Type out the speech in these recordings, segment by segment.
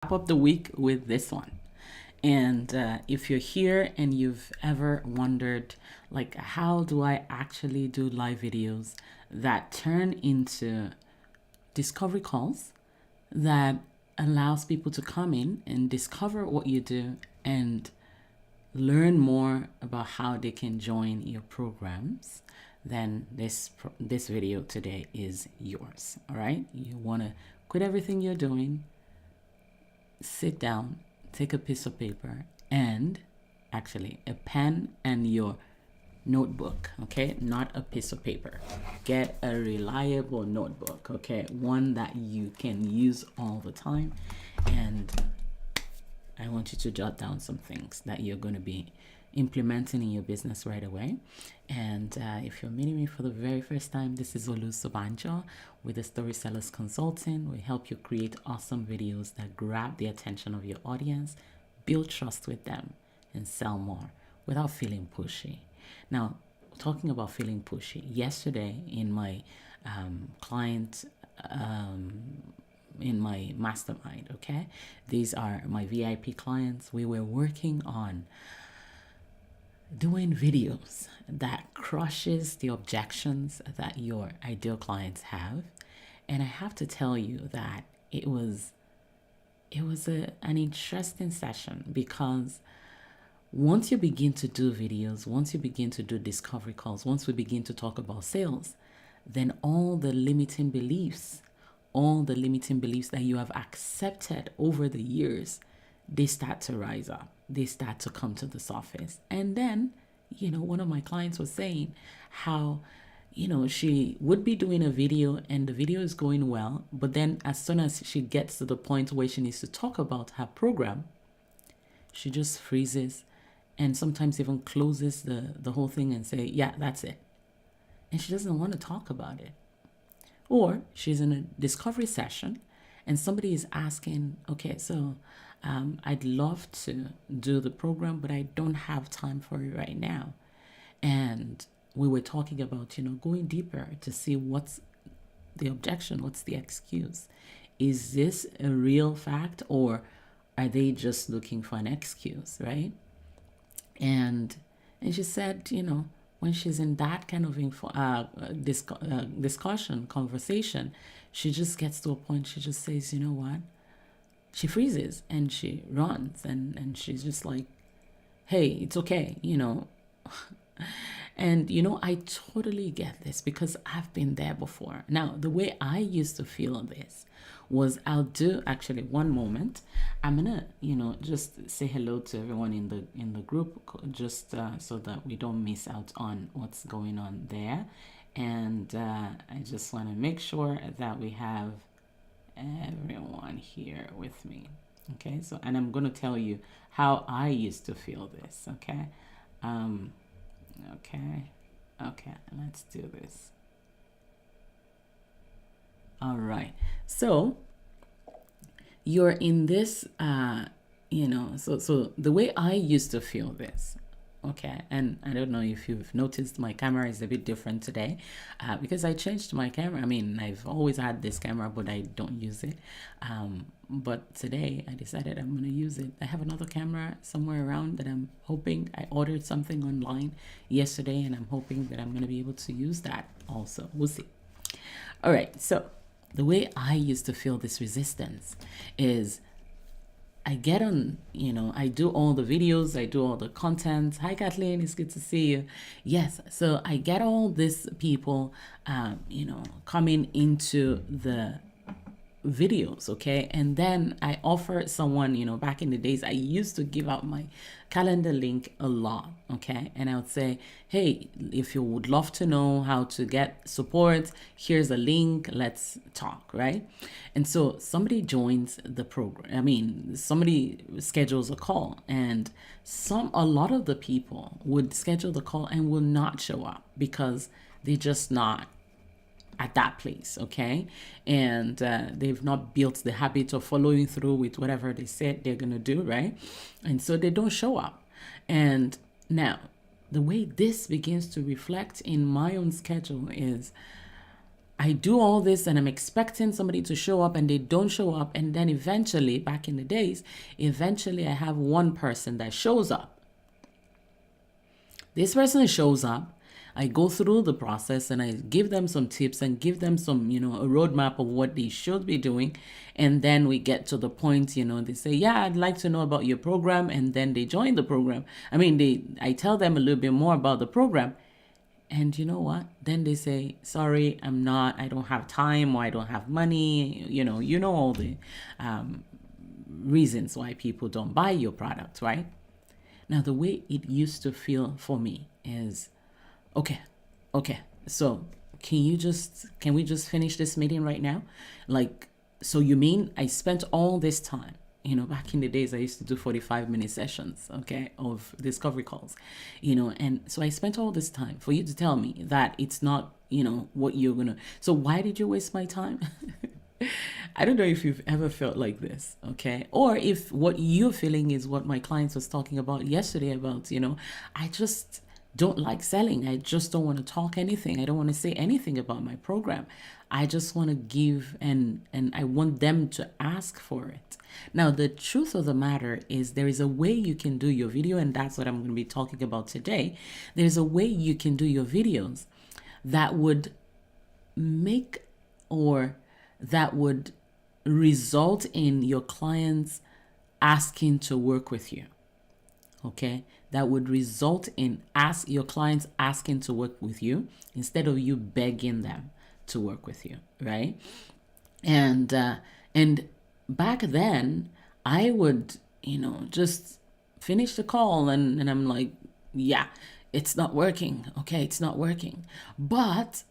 wrap up the week with this one. And if you're here and you've ever wondered, like, how do I actually do live videos that turn into discovery calls that allows people to come in and discover what you do and learn more about how they can join your programs, then this video today is yours. All right, you want to quit everything you're doing, sit down, take a piece of paper and actually a pen and your notebook, okay? Not a piece of paper. Get a reliable notebook, okay? One that you can use all the time. And I want you to jot down some things that you're going to be implementing in your business right away. And if you're meeting me for the very first time, this is Olu Sobanjo with the Story Sellers Consulting. We help you create awesome videos that grab the attention of your audience, build trust with them, and sell more without feeling pushy. Now, talking about feeling pushy, yesterday in my client in my mastermind, okay, these are my VIP clients. We were working on doing videos that crushes the objections that your ideal clients have. And I have to tell you that it was an interesting session, because once you begin to do videos, once you begin to do discovery calls, once we begin to talk about sales, then all the limiting beliefs that you have accepted over the years, they start to rise up. They start to come to the surface. And then, one of my clients was saying how, she would be doing a video and the video is going well, but then as soon as she gets to the point where she needs to talk about her program, she just freezes and sometimes even closes the whole thing and say, yeah, that's it. And she doesn't want to talk about it. Or she's in a discovery session and somebody is asking, okay, so I'd love to do the program, but I don't have time for it right now. And we were talking about, going deeper to see what's the objection, what's the excuse. Is this a real fact, or are they just looking for an excuse, right? And she said, when she's in that kind of discussion, conversation, she just gets to a point, she just says, you know what? She freezes and she runs and she's just like, hey, it's okay, And, I totally get this because I've been there before. Now, the way I used to feel this was I'll do actually one moment. I'm going to, just say hello to everyone in the group, just so that we don't miss out on what's going on there. And I just want to make sure that we have everyone here with me. Okay, so, and I'm going to tell you how I used to feel this. Okay. Okay, let's do this. All right, so you're in this so the way I used to feel this, okay, and I don't know if you've noticed my camera is a bit different today, because I changed my camera. I mean, I've always had this camera, but I don't use it, but today I decided I'm going to use it. I have another camera somewhere around that I'm hoping, I ordered something online yesterday and I'm hoping that I'm going to be able to use that also. We'll see. All right, so the way I used to feel this resistance is I get on, I do all the videos, I do all the content. Hi, Kathleen, it's good to see you. Yes, so I get all these people, coming into the videos, okay, and then I offer someone, back in the days I used to give out my calendar link a lot, okay, and I would say, hey, if you would love to know how to get support, here's a link, let's talk, right? And so somebody joins the program, somebody schedules a call, and a lot of the people would schedule the call and will not show up because they're just not at that place, okay? And they've not built the habit of following through with whatever they said they're gonna do, right? And so they don't show up. And now, the way this begins to reflect in my own schedule is I do all this and I'm expecting somebody to show up and they don't show up. And then eventually, back in the days, eventually I have one person that shows up. This person shows up. I go through the process and I give them some tips and give them some, a roadmap of what they should be doing. And then we get to the point, they say, yeah, I'd like to know about your program. And then they join the program. I tell them a little bit more about the program. And you know what? Then they say, sorry, I don't have time, or I don't have money. All the reasons why people don't buy your product, right? Now, the way it used to feel for me is, okay, so can we just finish this meeting right now? So you mean I spent all this time? Back in the days, I used to do 45-minute sessions, okay, of discovery calls, and so I spent all this time for you to tell me that it's not, what you're going to, so why did you waste my time? I don't know if you've ever felt like this, okay? Or if what you're feeling is what my clients was talking about yesterday about, I just don't like selling. I just don't want to talk anything. I don't want to say anything about my program. I just want to give and I want them to ask for it. Now, the truth of the matter is there is a way you can do your video, and that's what I'm going to be talking about today. There's a way you can do your videos that would make or that would result in your clients asking to work with you. Okay, that would result in your clients asking to work with you instead of you begging them to work with you, right? And back then, I would, just finish the call and I'm like, yeah, it's not working. Okay, it's not working, but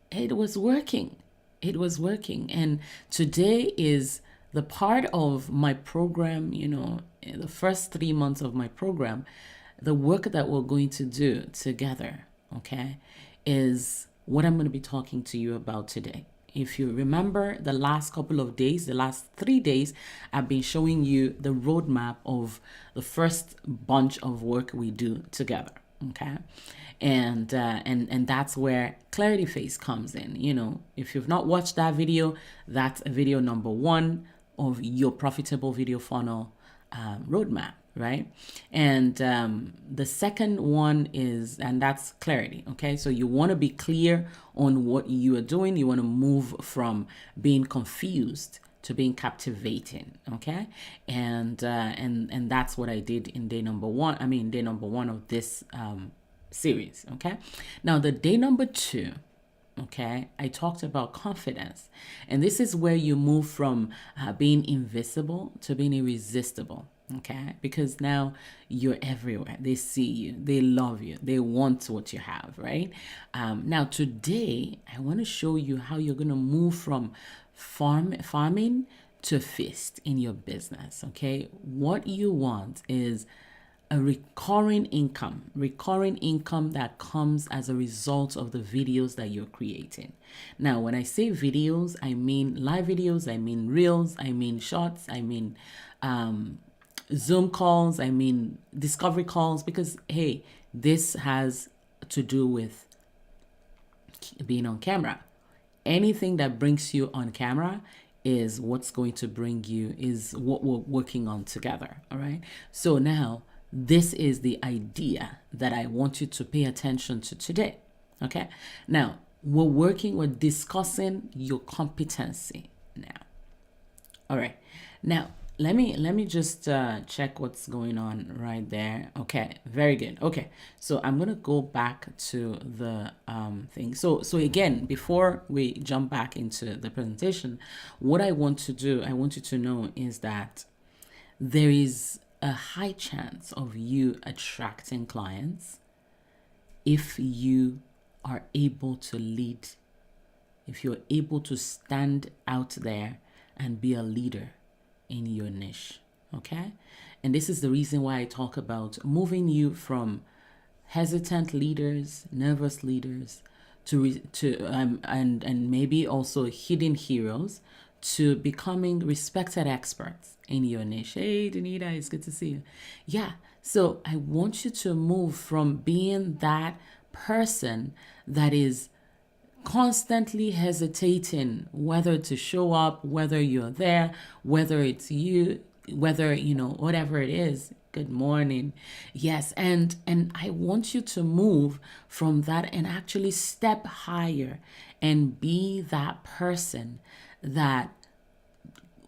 it was working. It was working. And today is the part of my program, in the first 3 months of my program, the work that we're going to do together, okay, is what I'm going to be talking to you about today. If you remember the last couple of days, the last 3 days, I've been showing you the roadmap of the first bunch of work we do together, okay? And that's where Clarity Phase comes in. If you've not watched that video, that's video number 1 of your profitable video funnel roadmap, right? And the second one is, and that's clarity. Okay, so you want to be clear on what you are doing. You want to move from being confused to being captivating. Okay, and that's what I did in day number 1. Day number 1 of this series. Okay, now the day number 2. Okay, I talked about confidence, and this is where you move from being invisible to being irresistible. Okay, because now you're everywhere. They see you, they love you, they want what you have, right? Now today I want to show you how you're going to move from farming to feast in your business. Okay, what you want is a recurring income that comes as a result of the videos that you're creating. Now, when I say videos, I mean live videos, I mean reels, I mean shorts, I mean Zoom calls, I mean discovery calls, because hey, this has to do with being on camera. Anything that brings you on camera is what's going to bring you, is what we're working on together. All right, so now this is the idea that I want you to pay attention to today. Okay, now we're discussing your competency now. All right, now let me just check what's going on right there. Okay, very good. Okay, so I'm gonna go back to the thing. So again, before we jump back into the presentation, what I want you to know is that there is a high chance of you attracting clients if you are able to lead, if you're able to stand out there and be a leader in your niche. Okay, and this is the reason why I talk about moving you from hesitant leaders, nervous leaders, and maybe also hidden heroes, to becoming respected experts in your niche. Hey, Danita, it's good to see you. Yeah, so I want you to move from being that person that is constantly hesitating whether to show up, whether you're there, whether it's you, whether, whatever it is. Good morning. Yes, and I want you to move from that and actually step higher and be that person that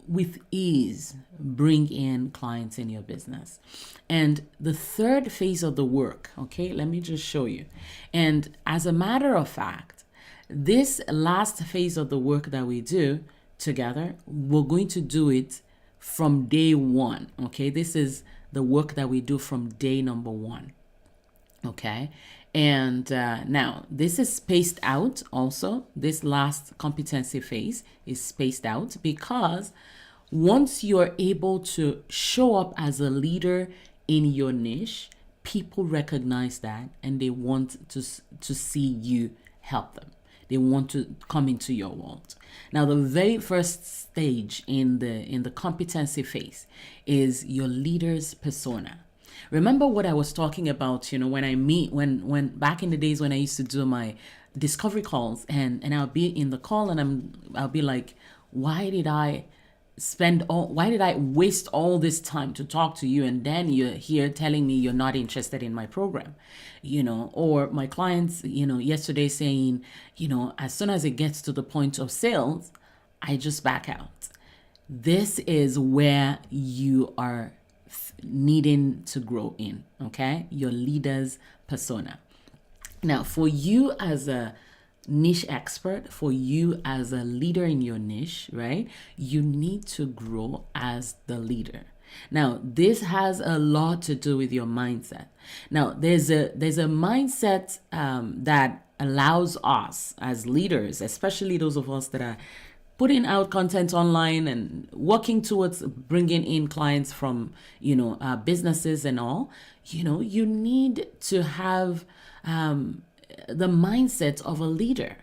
with ease bring in clients in your business. And the third phase of the work, okay, let me just show you. And as a matter of fact, this last phase of the work that we do together, we're going to do it from day one. Okay, this is the work that we do from day number one. Okay, and now this is spaced out also. This last competency phase is spaced out because once you're able to show up as a leader in your niche, people recognize that and they want to see you help them. They want to come into your world. Now, the very first stage in the competency phase is your leader's persona. Remember what I was talking about, when back in the days when I used to do my discovery calls and I'll be in the call and I'll be like, why did I waste all this time to talk to you, and then you're here telling me you're not interested in my program? Or my clients, yesterday saying, as soon as it gets to the point of sales, I just back out. This is where you are needing to grow in, okay? Your leader's persona. Now, for you as a niche expert, for you as a leader in your niche, right? You need to grow as the leader. Now, this has a lot to do with your mindset. Now, there's a mindset that allows us as leaders, especially those of us that are putting out content online and working towards bringing in clients from, businesses and all. You need to have the mindset of a leader,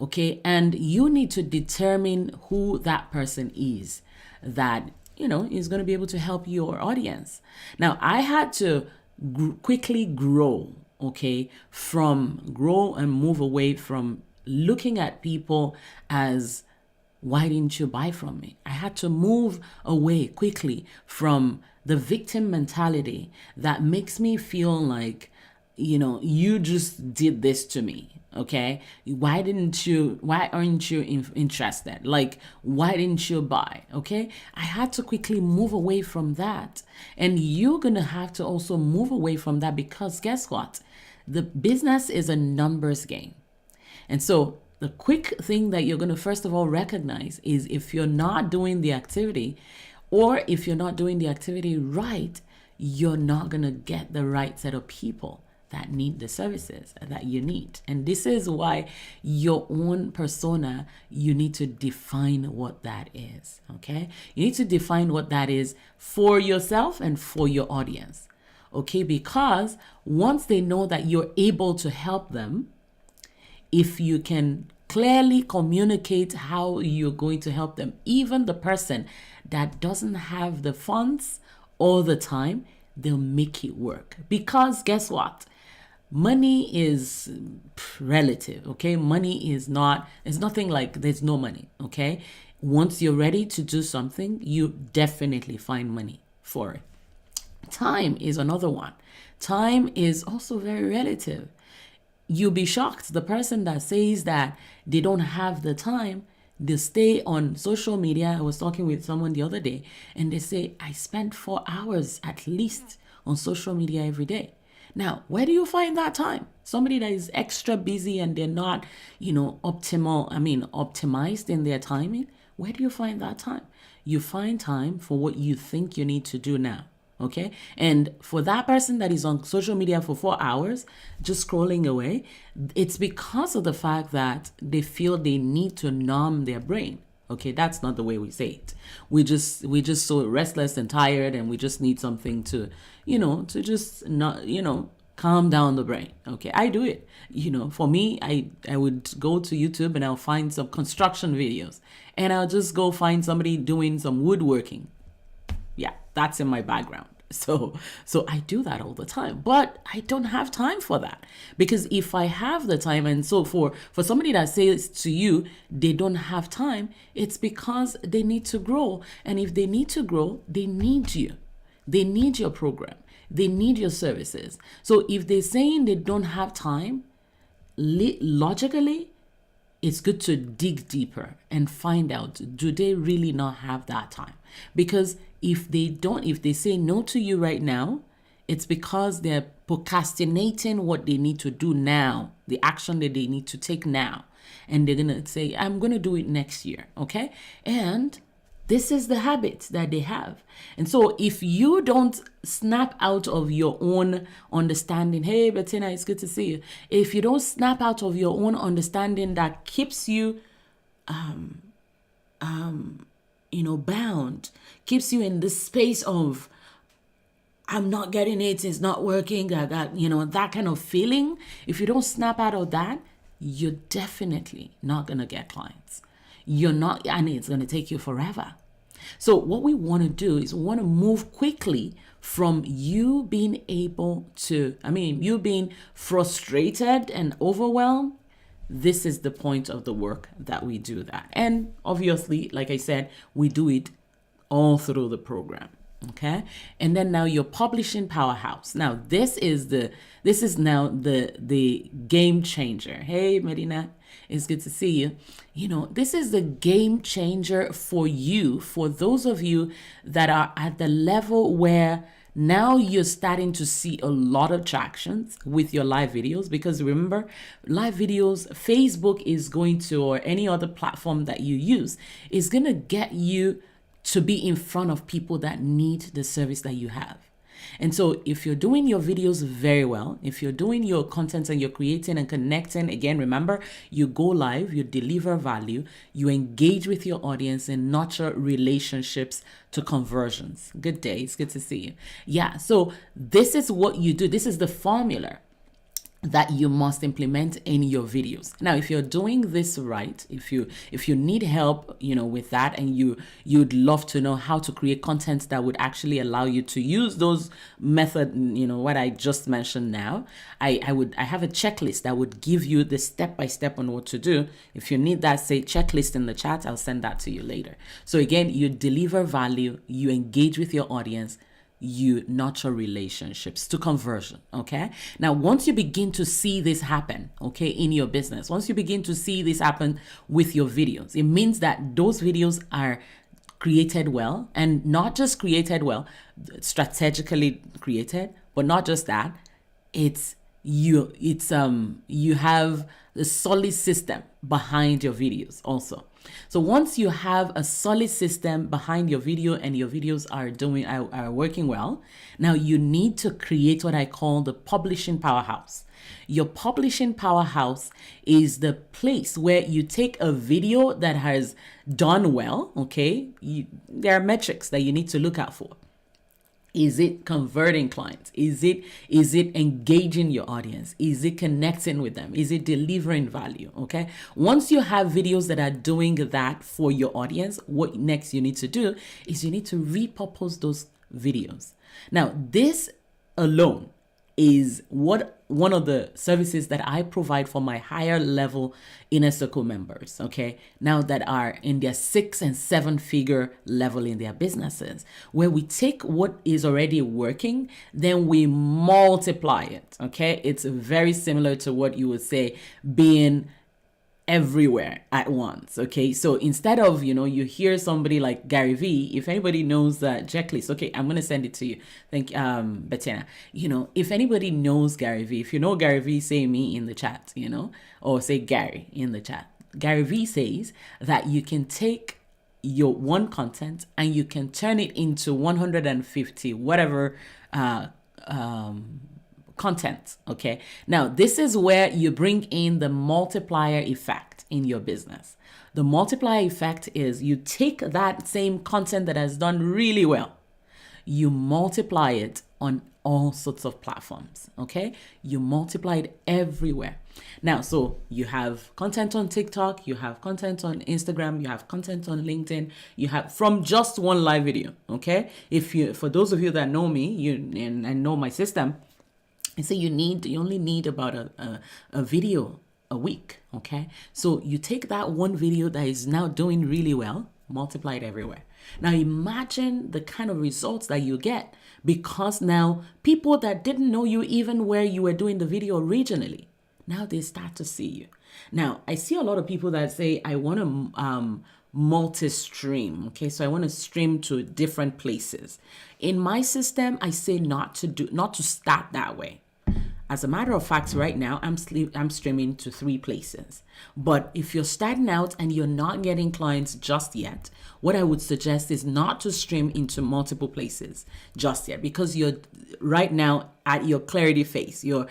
okay? And you need to determine who that person is that, is going to be able to help your audience. Now, I had to quickly grow, okay? Grow and move away from looking at people as, why didn't you buy from me? I had to move away quickly from the victim mentality that makes me feel like, you just did this to me, okay? Why aren't you interested? Like, why didn't you buy? Okay? I had to quickly move away from that. And you're going to have to also move away from that because guess what? The business is a numbers game. And so the quick thing that you're going to first of all recognize is if you're not doing the activity, or if you're not doing the activity right, you're not going to get the right set of people that need the services that you need. And this is why your own persona, you need to define what that is, okay? You need to define what that is for yourself and for your audience, okay? Because once they know that you're able to help them, if you can clearly communicate how you're going to help them, even the person that doesn't have the funds all the time, they'll make it work. Because guess what? Money is relative, okay? Money is not, it's nothing like there's no money, okay? Once you're ready to do something, you definitely find money for it. Time is another one. Time is also very relative. You'll be shocked. The person that says that they don't have the time, they stay on social media. I was talking with someone the other day and they say, I spend 4 hours at least on social media every day. Now, where do you find that time? Somebody that is extra busy and they're not, optimized in their timing. Where do you find that time? You find time for what you think you need to do now. Okay. And for that person that is on social media for 4 hours, just scrolling away, it's because of the fact that they feel they need to numb their brain. Okay. That's not the way we say it. We just so restless and tired and we just need something to, to just not, calm down the brain. Okay. I do it. For me, I would go to YouTube and I'll find some construction videos and I'll just go find somebody doing some woodworking. Yeah, that's in my background. So I do that all the time, but I don't have time for that, because if I have the time, and so for somebody that says to you they don't have time, it's because they need to grow. And if they need to grow, they need you. They need your program. They need your services. So if they're saying they don't have time, logically, it's good to dig deeper and find out, do they really not have that time? Because if they say no to you right now, it's because they're procrastinating what they need to do now, the action that they need to take now. And they're going to say, I'm going to do it next year. Okay. And this is the habit that they have. And so if you don't snap out of your own understanding, hey, Bettina, it's good to see you. If you don't snap out of your own understanding that keeps you, bound, keeps you in this space of, I'm not getting it, it's not working, I got, that kind of feeling. If you don't snap out of that, you're definitely not going to get clients. You're not, and it's going to take you forever. So what we want to do is we want to move quickly from you being you being frustrated and overwhelmed. This is the point of the work that we do that. And obviously, like I said, we do it all through the program. Okay. And then now your publishing powerhouse. Now this is now the game changer. Hey, Medina, it's good to see you. This is the game changer for you, for those of you that are at the level where now you're starting to see a lot of tractions with your live videos. Because remember, live videos, Facebook is going to, or any other platform that you use, is going to get you to be in front of people that need the service that you have. And so if you're doing your videos very well, if you're doing your content and you're creating and connecting, again, remember, you go live, you deliver value, you engage with your audience and nurture relationships to conversions. Good day. It's good to see you. Yeah. So this is what you do. This is the formula that you must implement in your videos. Now, if you're doing this right, if you need help, with that, and you'd love to know how to create content that would actually allow you to use those method, what I just mentioned now, I have a checklist that would give you the step-by-step on what to do. If you need that, say checklist in the chat, I'll send that to you later. So again, you deliver value, you engage with your audience, you nurture relationships to conversion. Okay. Now, once you begin to see this happen, okay, in your business, once you begin to see this happen with your videos, it means that those videos are created well, and not just created well, strategically created, but not just that, you have a solid system behind your videos also. So once you have a solid system behind your video and your videos are working well, now you need to create what I call the publishing powerhouse. Your publishing powerhouse is the place where you take a video that has done well, okay? There are metrics that you need to look out for. Is it converting clients? Is it engaging your audience? Is it connecting with them? Is it delivering value? Okay. Once you have videos that are doing that for your audience, what next you need to do is you need to repurpose those videos. Now, this alone is one of the services that I provide for my higher level Inner Circle members, okay, now that are in their 6 and 7 figure level in their businesses, where we take what is already working, then we multiply it, okay? It's very similar to what you would say being everywhere at once. Okay, so instead of you hear somebody like Gary Vee, if anybody knows that checklist, okay, I'm gonna send it to you. Thank Bettina. If anybody knows Gary Vee, if you know Gary Vee, say me in the chat, or say Gary in the chat. Gary Vee says that you can take your one content and you can turn it into 150 whatever content. Okay. Now, this is where you bring in the multiplier effect in your business. The multiplier effect is you take that same content that has done really well, you multiply it on all sorts of platforms. Okay, you multiply it everywhere. Now, so you have content on TikTok, you have content on Instagram, you have content on LinkedIn, you have from just one live video. Okay, if you, for those of you that know me, you and know my system, I say you only need about a video a week. Okay, so you take that one video that is now doing really well, multiply it everywhere. Now imagine the kind of results that you get, because now people that didn't know you even where you were doing the video originally, now they start to see you. Now I see a lot of people that say, I want to multi-stream. Okay, so I want to stream to different places. In my system, I say not to start that way. As a matter of fact, right now, I'm streaming to 3 places. But if you're starting out and you're not getting clients just yet, what I would suggest is not to stream into multiple places just yet, because you're right now at your clarity phase. You're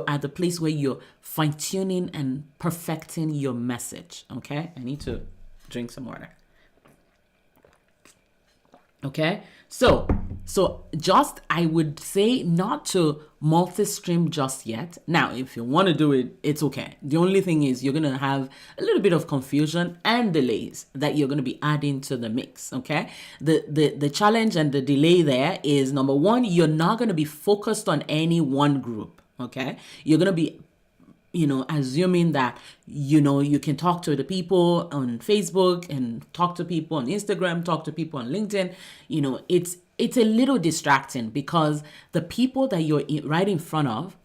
at the place where you're fine-tuning and perfecting your message. Okay, I need to drink some water. Okay, so just, I would say not to multi-stream just yet. Now, if you want to do it, it's okay. The only thing is you're going to have a little bit of confusion and delays that you're going to be adding to the mix. Okay, the challenge and the delay there is, number one, you're not going to be focused on any one group. Okay, you're going to be assuming that, you can talk to the people on Facebook and talk to people on Instagram, talk to people on LinkedIn. It's a little distracting, because the people that you're right in front of,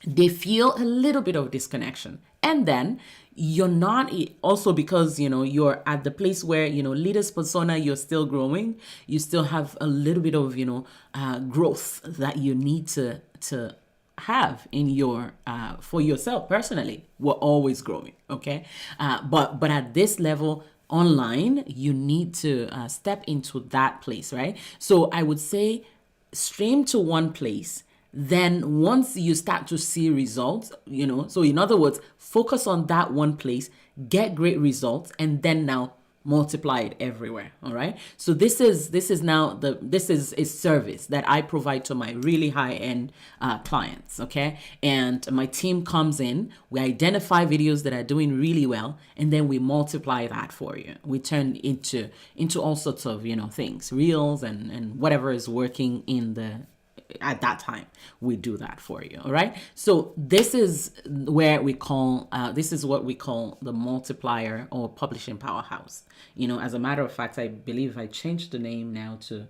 they feel a little bit of disconnection. And then you're not, also because, you're at the place where, leaders persona, you're still growing. You still have a little bit of, growth that you need to have in your for yourself personally. We're always growing. Okay, but at this level online, you need to step into that place, right? So I would say stream to one place. Then once you start to see results, so in other words, focus on that one place, get great results, and then now multiply it everywhere. All right, so this is a service that I provide to my really high-end clients. Okay, and my team comes in, we identify videos that are doing really well, and then we multiply that for you. We turn into all sorts of things, reels and whatever is working at that time. We do that for you. All right, so this is where we call this is what we call the multiplier or publishing powerhouse. As a matter of fact, I believe I changed the name now to,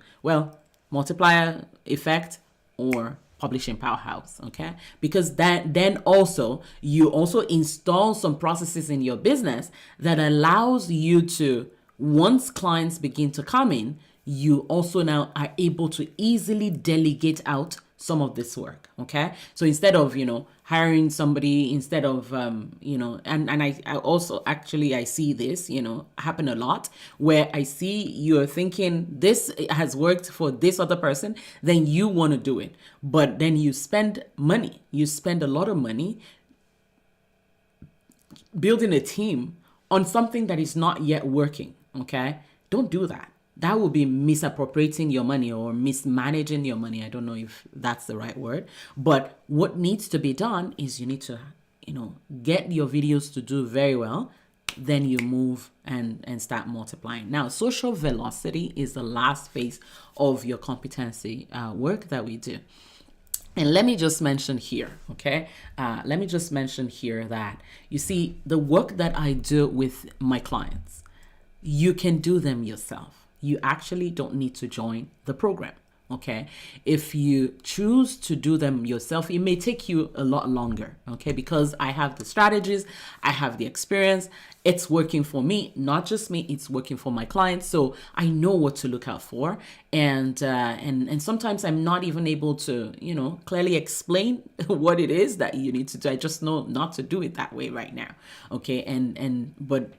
multiplier effect or publishing powerhouse. Okay, because then also you also install some processes in your business that allows you to, once clients begin to come in, you also now are able to easily delegate out some of this work. Okay, so instead of hiring somebody, instead of and I also actually I see this happen a lot, where I see you're thinking this has worked for this other person, then you want to do it, but then you spend a lot of money building a team on something that is not yet working. Okay, don't do that. That will be misappropriating your money or mismanaging your money. I don't know if that's the right word. But what needs to be done is you need to, get your videos to do very well. Then you move and start multiplying. Now, social velocity is the last phase of your competency work that we do. And let me just mention here, okay? That, you see, the work that I do with my clients, you can do them yourself. You actually don't need to join the program. Okay, if you choose to do them yourself, it may take you a lot longer. Okay, because I have the strategies, I have the experience. It's working for me, not just me. It's working for my clients, so I know what to look out for. And sometimes I'm not even able to, clearly explain what it is that you need to do. I just know not to do it that way right now. Okay, but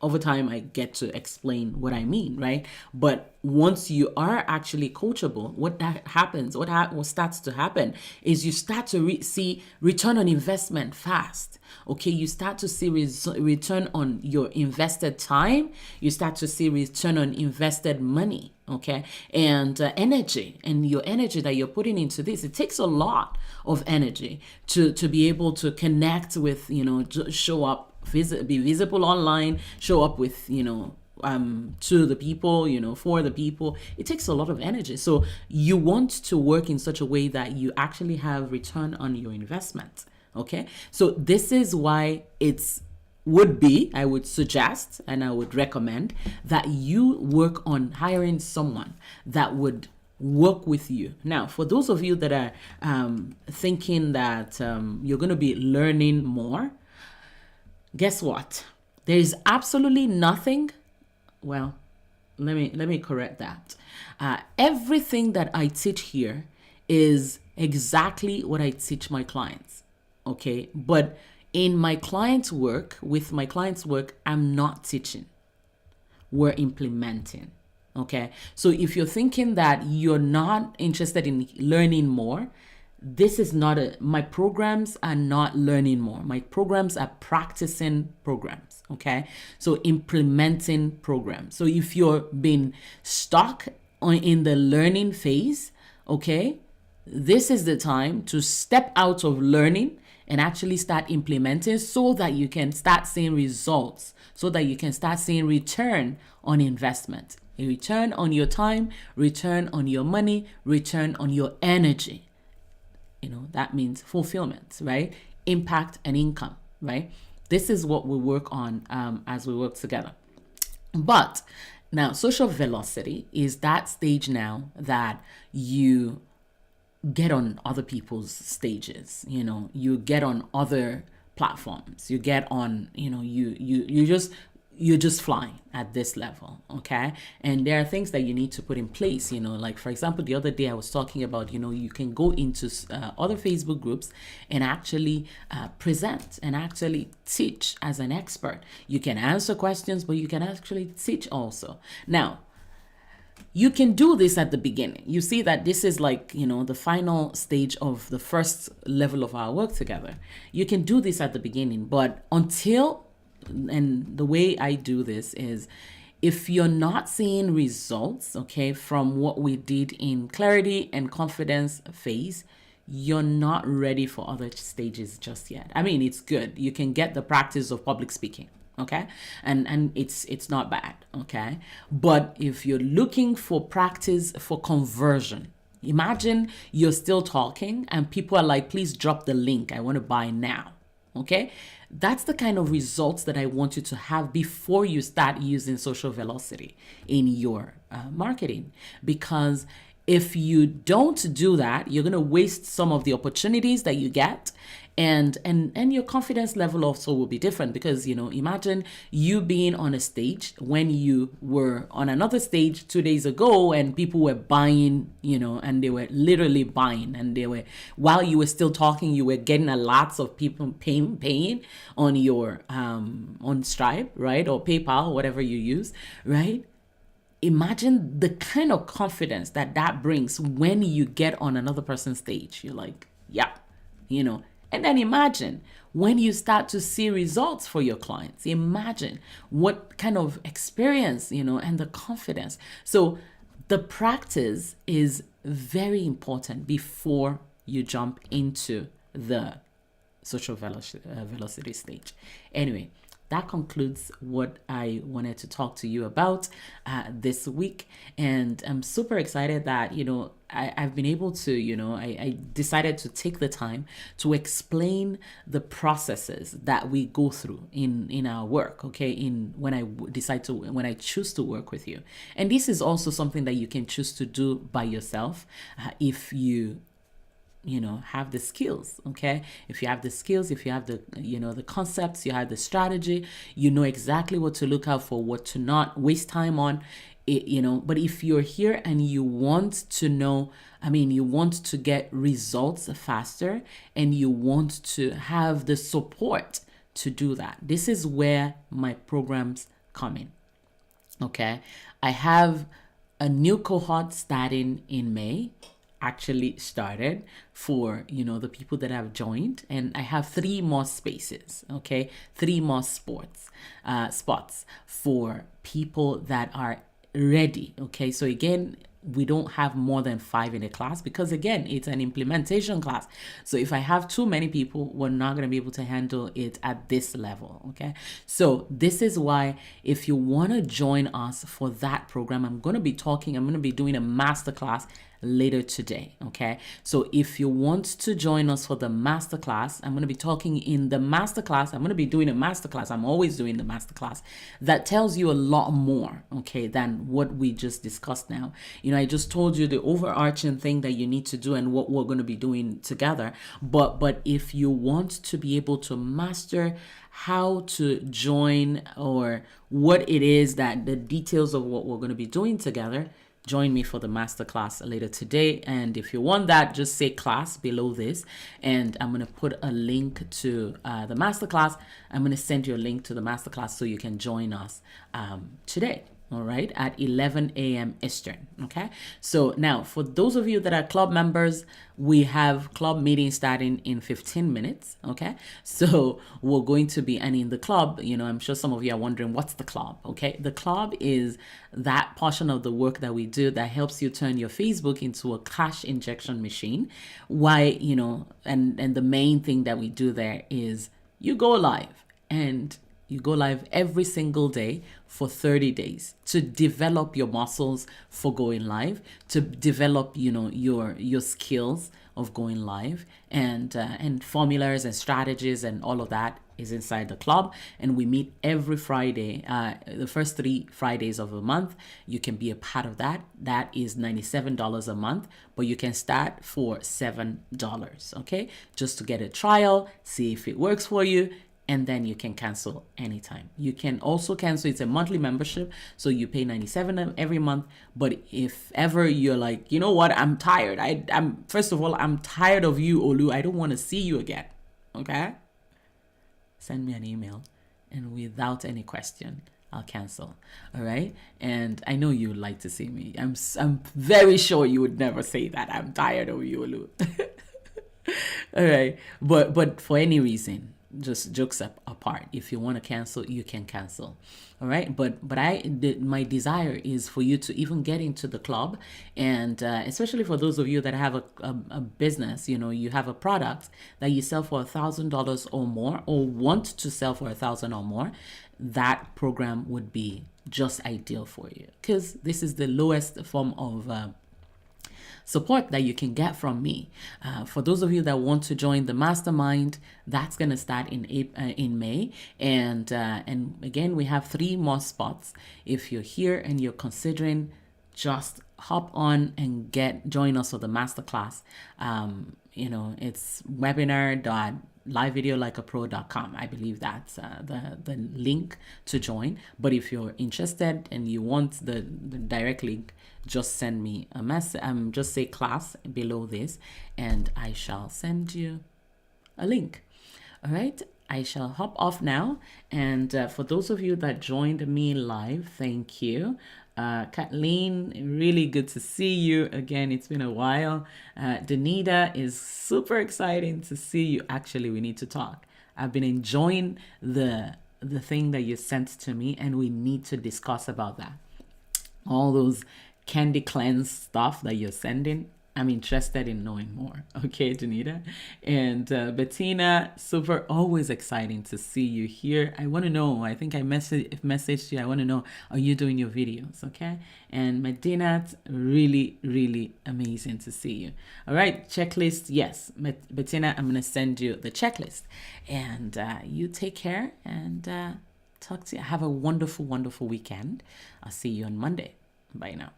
over time I get to explain what I mean, right? But once you are actually coachable, what that happens, what starts to happen is you start to see return on investment fast. Okay, you start to see return on your invested time. You start to see return on invested money. Okay, and energy, and your energy that you're putting into this, it takes a lot of energy to be able to connect with, show up, be visible online, show up with, to the people, for the people. It takes a lot of energy. So you want to work in such a way that you actually have return on your investment. Okay, so this is why I would suggest and I would recommend that you work on hiring someone that would work with you. Now, for those of you that are thinking that you're going to be learning more, guess what? There is absolutely nothing. Well, let me correct that. Everything that I teach here is exactly what I teach my clients. Okay, but with my clients' work, I'm not teaching. We're implementing. Okay, so if you're thinking that you're not interested in learning more, this is not my programs are not learning more. My programs are practicing programs. Okay, so implementing programs. So if you're been stuck in the learning phase, okay, this is the time to step out of learning and actually start implementing, so that you can start seeing results, so that you can start seeing return on investment, a return on your time, return on your money, return on your energy. That means fulfillment, right? Impact and income, right? This is what we work on as we work together. But now, social velocity is that stage now that you get on other people's stages. You get on other platforms. You get on, you're just flying at this level. Okay, and there are things that you need to put in place. Like, for example, the other day I was talking about, you can go into other Facebook groups and actually present and actually teach as an expert. You can answer questions, but you can actually teach also. Now, you can do this at the beginning. You see that this is like, the final stage of the first level of our work together. You can do this at the beginning, but and the way I do this is, if you're not seeing results, okay, from what we did in clarity and confidence phase, you're not ready for other stages just yet. I mean, it's good. You can get the practice of public speaking. Okay, and it's not bad. Okay, but if you're looking for practice for conversion, imagine you're still talking and people are like, please drop the link, I want to buy now. Okay, that's the kind of results that I want you to have before you start using social velocity in your marketing. Because if you don't do that, you're going to waste some of the opportunities that you get. And your confidence level also will be different, because, imagine you being on a stage when you were on another stage 2 days ago and people were buying, and they were literally buying, and while you were still talking, you were getting a lots of people paying on your, on Stripe, right? Or PayPal, whatever you use, right? Imagine the kind of confidence that brings when you get on another person's stage. You're like, yeah, and then imagine when you start to see results for your clients. Imagine what kind of experience, and the confidence. So the practice is very important before you jump into the social velocity stage. Anyway, that concludes what I wanted to talk to you about this week. And I'm super excited that, I've been able to, I decided to take the time to explain the processes that we go through in our work, okay, when I choose to work with you. And this is also something that you can choose to do by yourself if you have the skills. Okay, if you have the skills, if you have the the concepts, you have the strategy, exactly what to look out for, what to not waste time on it. But if you're here and you want to know, you want to get results faster, and you want to have the support to do that, this is where my programs coming. Okay, I have a new cohort starting in May, actually started for the people that have joined, and I have 3 more spaces. Okay, 3 more spots for people that are ready. Okay, so again, we don't have more than 5 in a class because again, it's an implementation class. So if I have too many people, we're not going to be able to handle it at this level. Okay, so this is why if you want to join us for that program, I'm going to be doing a masterclass later today. Okay, so if you want to join us for the masterclass, I'm going to be talking in the masterclass. I'm going to be doing a masterclass. I'm always doing the masterclass that tells you a lot more, okay, than what we just discussed now. I just told you the overarching thing that you need to do and what we're going to be doing together. But if you want to be able to master how to join, or what it is, that the details of what we're going to be doing together, join me for the masterclass later today. And if you want that, just say class below this, and I'm going to put a link to the masterclass. I'm going to send you a link to the masterclass so you can join us today. All right, at 11 a.m. Eastern. Okay, so now for those of you that are club members, we have club meeting starting in 15 minutes. Okay, so we're going to be, and in the club, I'm sure some of you are wondering, what's the club? Okay, the club is that portion of the work that we do that helps you turn your Facebook into a cash injection machine. Why, and the main thing that we do there is you go live, and you go live every single day for 30 days to develop your muscles for going live, to develop, your skills of going live, and formulas and strategies and all of that is inside the club. And we meet every Friday, the first 3 Fridays of the month. You can be a part of that. That is $97 a month, but you can start for $7, okay? Just to get a trial, see if it works for you, and then you can cancel anytime. You can also cancel. It's a monthly membership, so you pay $97 every month. But if ever you're like, you know what, I'm tired. I'm first of all, I'm tired of you, Olu. I don't want to see you again. Okay? Send me an email, and without any question, I'll cancel. All right? And I know you would like to see me. I'm very sure you would never say that. I'm tired of you, Olu. All right. But for any reason, just jokes apart, if you want to cancel, you can cancel. All right, but my desire is for you to even get into the club, and especially for those of you that have a business, you have a product that you sell for $1,000 or more, or want to sell for $1,000 or more. That program would be just ideal for you, because this is the lowest form of support that you can get from me. For those of you that want to join the mastermind, that's going to start in May, and again, we have 3 more spots. If you're here and you're considering, just hop on and join us for the masterclass. It's webinar.livevideolikeapro.com. I believe that's the link to join. But if you're interested and you want the direct link, just send me a message. Just say class below this, and I shall send you a link. All right, I shall hop off now. And for those of you that joined me live, thank you. Kathleen, really good to see you again. It's been a while. Danita, is super exciting to see you. Actually, we need to talk. I've been enjoying the thing that you sent to me, and we need to discuss about that. All those candy cleanse stuff that you're sending, I'm interested in knowing more. Okay, Janita. And Bettina, super, always exciting to see you here. I want to know, I think I messaged you. I want to know, are you doing your videos? Okay. And Medina, really, really amazing to see you. All right, checklist. Yes, Bettina, I'm going to send you the checklist. And you take care, and talk to you. Have a wonderful, wonderful weekend. I'll see you on Monday. Bye now.